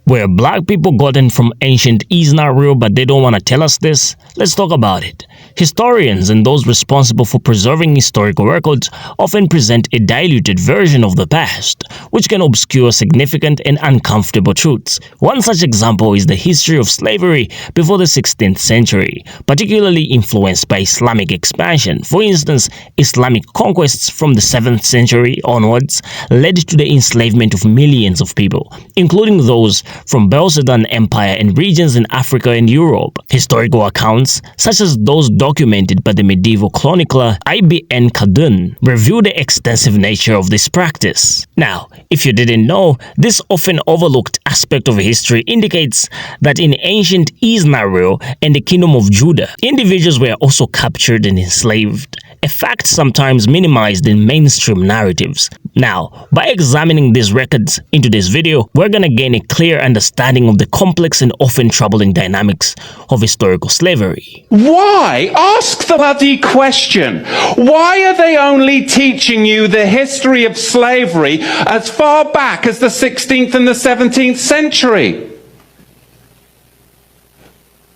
Were black people gotten from ancient is not real, but they don't want to tell us this? Let's talk about it. Historians and those responsible for preserving historical records often present a diluted version of the past, which can obscure significant and uncomfortable truths. One such example is the history of slavery before the 16th century, particularly influenced by Islamic expansion. For instance, Islamic conquests from the 7th century onwards led to the enslavement of millions of people, including those from Belshazzar Empire and regions in Africa and Europe. Historical accounts, such as those documented by the medieval chronicler Ibn Khaldun, reveal the extensive nature of this practice. Now, if you didn't know, this often overlooked aspect of history indicates that in ancient Israel and the Kingdom of Judah, individuals were also captured and enslaved, a fact sometimes minimized in mainstream narratives. Now, by examining these records into this video, we're gonna gain a clear understanding of the complex and often troubling dynamics of historical slavery. Why? Ask the bloody question. Why are they only teaching you the history of slavery as far back as the 16th and the 17th century?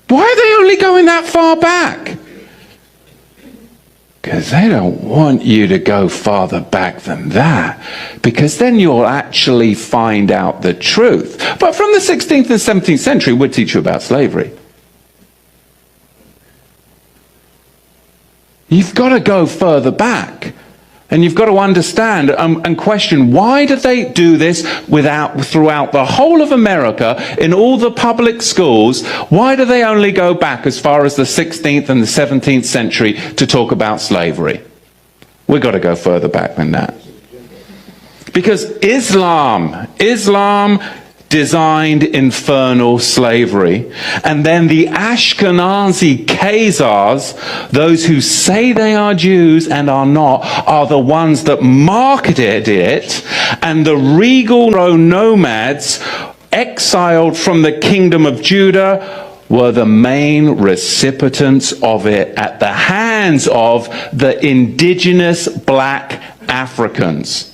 Why are they only going that far back? Because they don't want you to go farther back than that, because then you'll actually find out the truth. But from the 16th and 17th century, we'll teach you about slavery. You've got to go further back. And you've got to understand and question, why do they do this throughout the whole of America, in all the public schools? Why do they only go back as far as the 16th and the 17th century to talk about slavery? We've got to go further back than that. Because Islam designed infernal slavery, and then the Ashkenazi Khazars, those who say they are Jews and are not, are the ones that marketed it, and the regal nomads exiled from the Kingdom of Judah were the main recipients of it at the hands of the indigenous black Africans.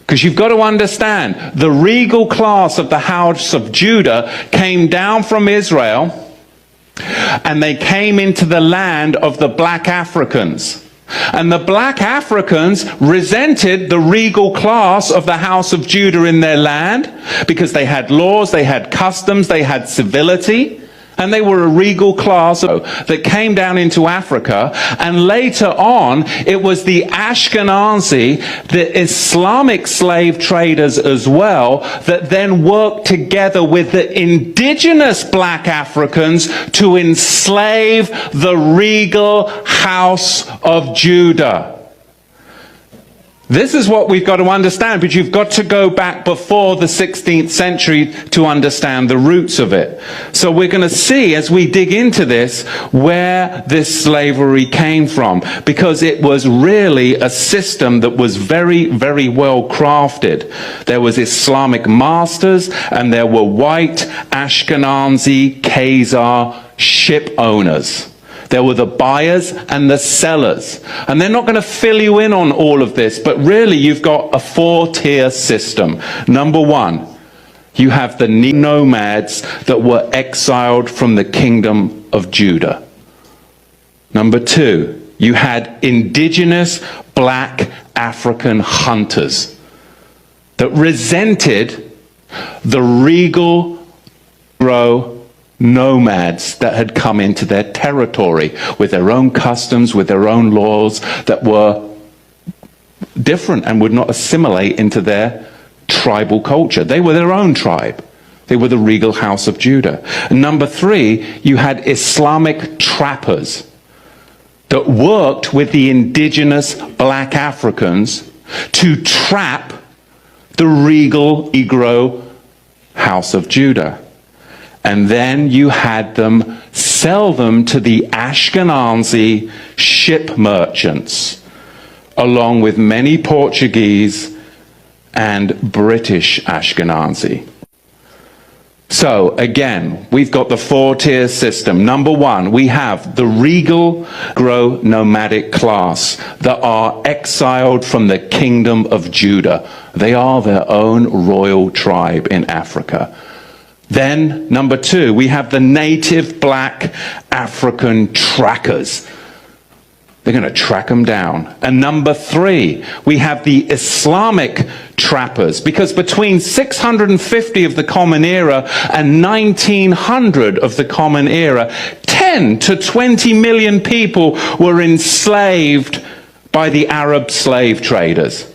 Because you've got to understand, the regal class of the house of Judah came down from Israel, and they came into the land of the black Africans. And the black Africans resented the regal class of the house of Judah in their land, because they had laws, they had customs, they had civility. And they were a regal class that came down into Africa. And later on, it was the Ashkenazi, the Islamic slave traders as well, that then worked together with the indigenous black Africans to enslave the regal house of Judah. This is what we've got to understand, but you've got to go back before the 16th century to understand the roots of it. So we're going to see, as we dig into this, where this slavery came from, because it was really a system that was very, very well crafted. There was Islamic masters, and there were white Ashkenazi Khazar ship owners. There were the buyers and the sellers. And they're not going to fill you in on all of this, but really you've got a four-tier system. Number one, you have the nomads that were exiled from the Kingdom of Judah. Number two, you had indigenous black African hunters that resented the regal nomads that had come into their territory with their own customs, with their own laws that were different and would not assimilate into their tribal culture. They were their own tribe. They were the regal house of Judah. And number three, you had Islamic trappers that worked with the indigenous black Africans to trap the regal Negro house of Judah. And then you had them sell them to the Ashkenazi ship merchants, along with many Portuguese and British Ashkenazi. So again, we've got the four-tier system. Number one, we have the regal nomadic class that are exiled from the Kingdom of Judah. They are their own royal tribe in Africa. Then, number two, we have the native black African trackers. They're going to track them down. And number three, we have the Islamic trappers, because between 650 of the Common Era and 1900 of the Common Era, 10 to 20 million people were enslaved by the Arab slave traders.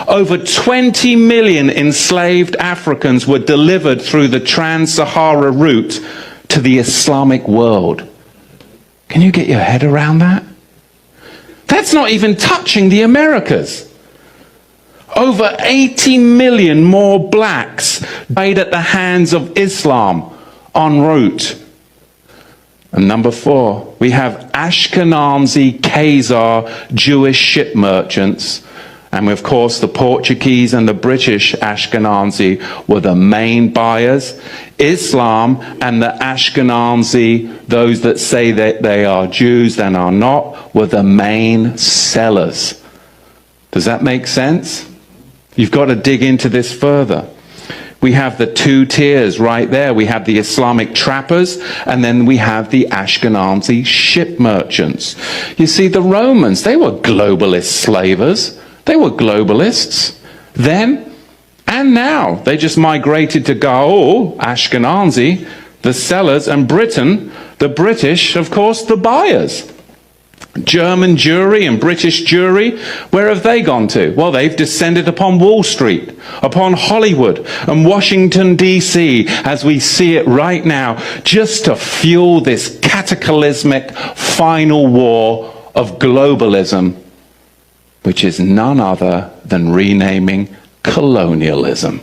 Over 20 million enslaved Africans were delivered through the Trans-Sahara route to the Islamic world. Can you get your head around that? That's not even touching the Americas. Over 80 million more blacks died at the hands of Islam en route. And number four, we have Ashkenazi Khazar Jewish ship merchants. And of course, the Portuguese and the British Ashkenazi were the main buyers. Islam and the Ashkenazi, those that say that they are Jews and are not, were the main sellers. Does that make sense? You've got to dig into this further. We have the two tiers right there. We have the Islamic trappers, and then we have the Ashkenazi ship merchants. You see, the Romans, they were globalist slavers. They were globalists then and now. They just migrated to Gaul, Ashkenazi, the sellers, and Britain, the British, of course, the buyers. German Jewry and British Jewry, where have they gone to? Well, they've descended upon Wall Street, upon Hollywood and Washington, D.C., as we see it right now, just to fuel this cataclysmic final war of globalism, which is none other than renaming colonialism.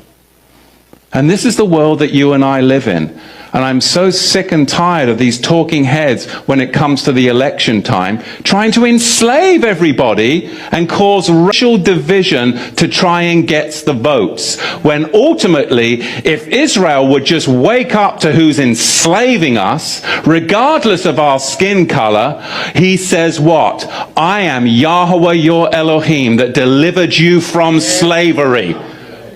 And this is the world that you and I live in. And I'm so sick and tired of these talking heads when it comes to the election time, trying to enslave everybody and cause racial division to try and get the votes. When ultimately, if Israel would just wake up to who's enslaving us, regardless of our skin color, he says what? I am Yahweh your Elohim that delivered you from slavery.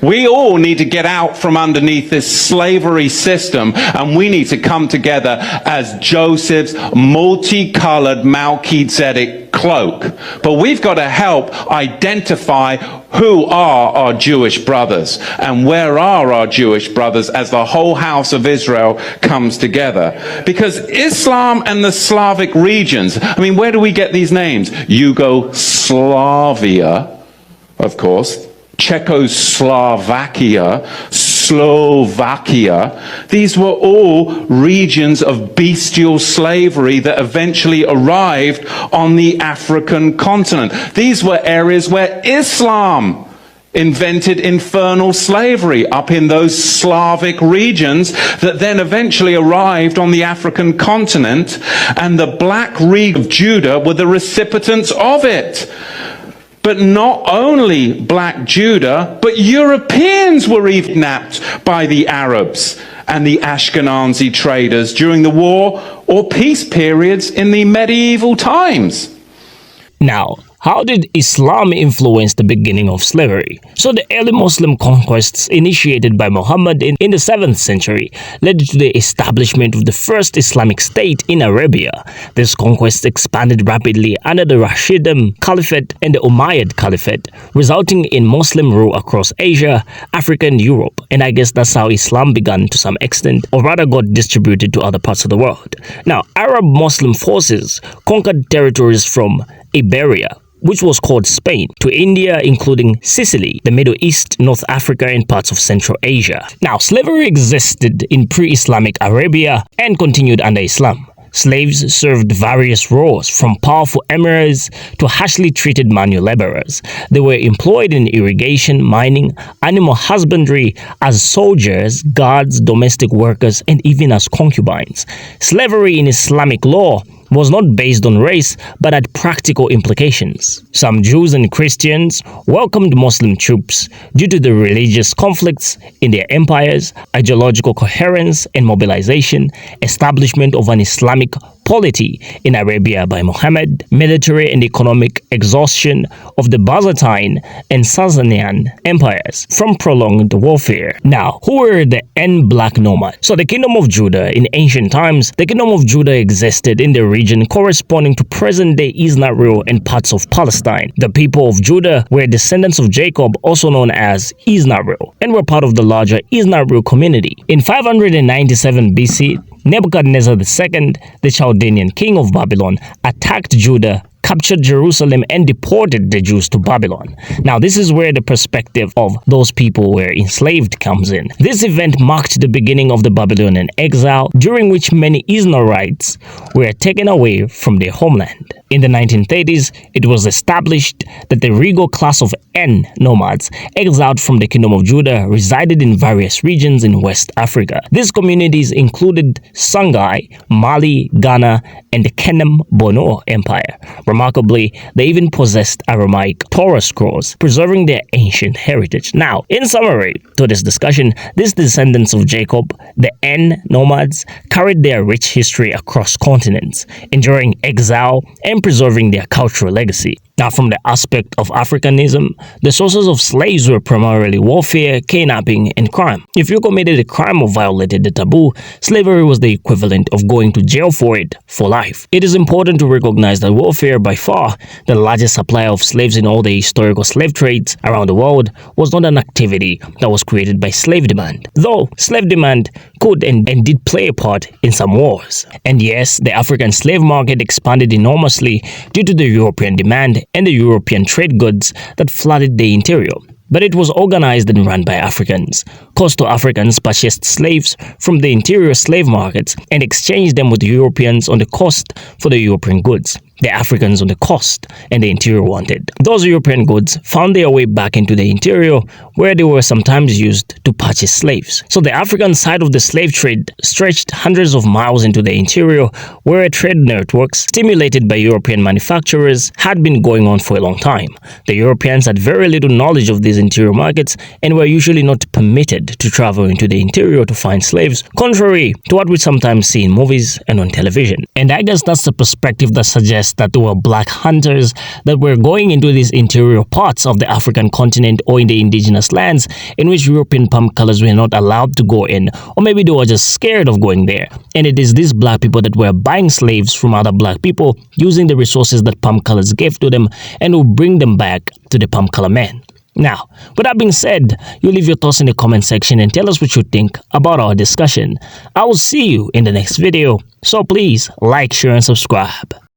We all need to get out from underneath this slavery system, and we need to come together as Joseph's multicolored Melchizedek cloak. But we've got to help identify who are our Jewish brothers and where are our Jewish brothers as the whole house of Israel comes together. Because Islam and the Slavic regions, I mean, where do we get these names? Yugoslavia, of course, Czechoslovakia, Slovakia. These were all regions of bestial slavery that eventually arrived on the African continent. These were areas where Islam invented infernal slavery up in those Slavic regions that then eventually arrived on the African continent, and the black region of Judah were the recipients of it. But not only black Judah, but Europeans were even kidnapped by the Arabs and the Ashkenazi traders during the war or peace periods in the medieval times. Now, how did Islam influence the beginning of slavery? So the early Muslim conquests initiated by Muhammad in the 7th century led to the establishment of the first Islamic state in Arabia. This conquest expanded rapidly under the Rashidun Caliphate and the Umayyad Caliphate, resulting in Muslim rule across Asia, Africa, and Europe. And I guess that's how Islam began to some extent, or rather got distributed to other parts of the world. Now, Arab Muslim forces conquered territories from Iberia, which was called Spain, to India, including Sicily, the Middle East, North Africa, and parts of Central Asia. Now, slavery existed in pre-Islamic Arabia and continued under Islam. Slaves served various roles, from powerful emirs to harshly treated manual laborers. They were employed in irrigation, mining, animal husbandry, as soldiers, guards, domestic workers, and even as concubines. Slavery in Islamic law was not based on race but had practical implications. Some Jews and Christians welcomed Muslim troops due to the religious conflicts in their empires, ideological coherence and mobilization, establishment of an Islamic polity in Arabia by Muhammad, military and economic exhaustion of the Byzantine and Sasanian empires from prolonged warfare. Now, who were the Black nomads? So the Kingdom of Judah in ancient times, the Kingdom of Judah existed in the region corresponding to present-day Israel and parts of Palestine. The people of Judah were descendants of Jacob, also known as Israel, and were part of the larger Israel community. In 597 BC, Nebuchadnezzar II, the Chaldean king of Babylon, attacked Judah, captured Jerusalem and deported the Jews to Babylon. Now, this is where the perspective of those people who were enslaved comes in. This event marked the beginning of the Babylonian exile, during which many Israelites were taken away from their homeland. In the 1930s, it was established that the regal class of nomads exiled from the Kingdom of Judah resided in various regions in West Africa. These communities included Songhai, Mali, Ghana, and the Kenem-Bono Empire. Remarkably, they even possessed Aramaic Torah scrolls, preserving their ancient heritage. Now, in summary to this discussion, these descendants of Jacob, the nomads, carried their rich history across continents, enduring exile and preserving their cultural legacy. Now, from the aspect of Africanism, the sources of slaves were primarily warfare, kidnapping, and crime. If you committed a crime or violated the taboo, slavery was the equivalent of going to jail for it for life. It is important to recognize that warfare, by far the largest supply of slaves in all the historical slave trades around the world, was not an activity that was created by slave demand, though slave demand could and did play a part in some wars. And yes, the African slave market expanded enormously due to the European demand and the European trade goods that flooded the interior. But it was organized and run by Africans. Coastal Africans purchased slaves from the interior slave markets and exchanged them with the Europeans on the coast for the European goods the Africans on the coast and the interior wanted. Those European goods found their way back into the interior, where they were sometimes used to purchase slaves. So the African side of the slave trade stretched hundreds of miles into the interior, where trade networks stimulated by European manufacturers had been going on for a long time. The Europeans had very little knowledge of these interior markets and were usually not permitted to travel into the interior to find slaves, contrary to what we sometimes see in movies and on television. And I guess that's the perspective that suggests that there were black hunters that were going into these interior parts of the African continent or in the indigenous lands in which European palm colors were not allowed to go in, or maybe they were just scared of going there. And it is these black people that were buying slaves from other black people, using the resources that palm colors gave to them, and will bring them back to the palm color men. Now, with that being said, you leave your thoughts in the comment section and tell us what you think about our discussion. I will see you in the next video, so please like, share, and subscribe.